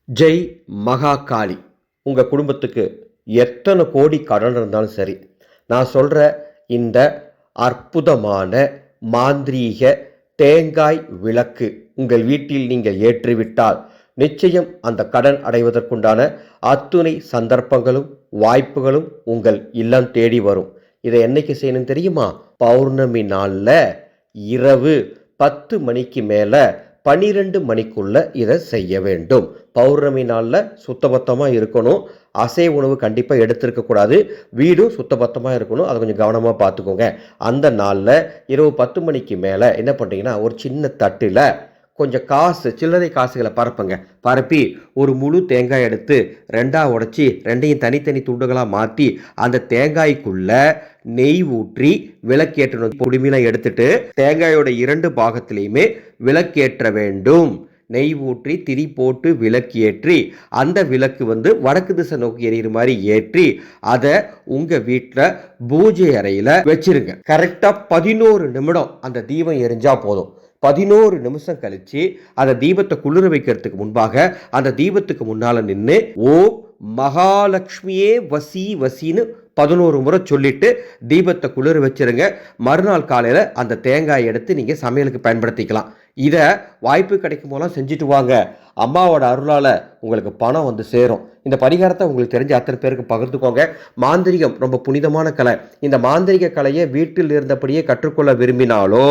ஜெய் மகாகாளி. உங்கள் குடும்பத்துக்கு எத்தனை கோடி கடன் இருந்தாலும் சரி, நான் சொல்கிற இந்த அற்புதமான மாந்திரீக தேங்காய் விளக்கு உங்கள் வீட்டில் நீங்கள் ஏற்றிவிட்டால் நிச்சயம் அந்த கடன் அடைவதற்குண்டான அத்துணை சந்தர்ப்பங்களும் வாய்ப்புகளும் உங்கள் இல்லம் தேடி வரும். இதை என்னைக்கு செய்யணும் தெரியுமா? பௌர்ணமி நாளில் இரவு 10 மணிக்கு மேலே 12 மணிக்குள்ள இதை செய்ய வேண்டும். பௌர்ணமி நாளில் சுத்தபத்தமாக இருக்கணும். அசைவ உணவு கண்டிப்பாக எடுத்துருக்கக்கூடாது. வீடும் சுத்தபத்தமாக இருக்கணும். அதை கொஞ்சம் கவனமாக பார்த்துக்கோங்க. அந்த நாளில் இரவு 10 மணிக்கு மேலே என்ன பண்ணுறீங்கன்னா, ஒரு சின்ன தட்டில் கொஞ்சம் சில்லறை காசுகளை பரப்பி ஒரு முழு தேங்காய் எடுத்து 2ஆக உடைச்சி 2ஐயும் தனித்தனி துண்டுகளாக மாற்றி அந்த தேங்காய்க்குள்ள நெய் ஊற்றி விளக்கேற்றணும். பொடிமையெல்லாம் எடுத்துட்டு தேங்காயோட 2 பாகத்திலையுமே விளக்கேற்ற வேண்டும். நெய் ஊற்றி திரி போட்டு விளக்கு ஏற்றி அந்த விளக்கு வடக்கு திசை நோக்கி எரியிற மாதிரி ஏற்றி அதை உங்க வீட்டில் பூஜை அறையில் வச்சிருங்க. கரெக்டாக 11 நிமிடம் அந்த தீபம் எரிஞ்சா போதும். 11 நிமிஷம் கழிச்சு அந்த தீபத்தை குளிர வைக்கிறதுக்கு முன்பாக அந்த தீபத்துக்கு முன்னால நின்று ஓம் மகாலட்சுமியே வசி வசின்னு 11 முறை சொல்லிட்டு தீபத்தை குளிர வச்சிருங்க. மறுநாள் காலையில் அந்த தேங்காய் எடுத்து நீங்கள் சமையலுக்கு பயன்படுத்திக்கலாம். இதை வாய்ப்பு கிடைக்கும் போலாம் செஞ்சுட்டு வாங்க. அம்மாவோட அருளால் உங்களுக்கு பணம் சேரும். இந்த பரிகாரத்தை உங்களுக்கு தெரிஞ்ச அத்தனை பேருக்கு பகிர்ந்துக்கோங்க. மாந்திரிகம் ரொம்ப புனிதமான கலை. இந்த மாந்திரிக கலையை வீட்டில் இருந்தபடியே கற்றுக்கொள்ள விரும்பினாலோ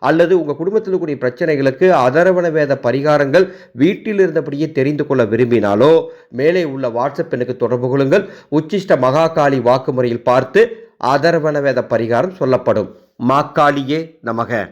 அல்லது உங்கள் குடும்பத்தில் கூடிய பிரச்சனைகளுக்கு அதர்வண வேத பரிகாரங்கள் வீட்டில் இருந்தபடியே தெரிந்து கொள்ள விரும்பினாலோ மேலே உள்ள வாட்ஸ்அப் எண்ணுக்கு தொடர்பு கொள்ளுங்கள். உச்சிஷ்ட மகாகாளி வாக்குமுறையில் பார்த்து அதர்வண வேத பரிகாரம் சொல்லப்படும். மாக்காளியே நமக.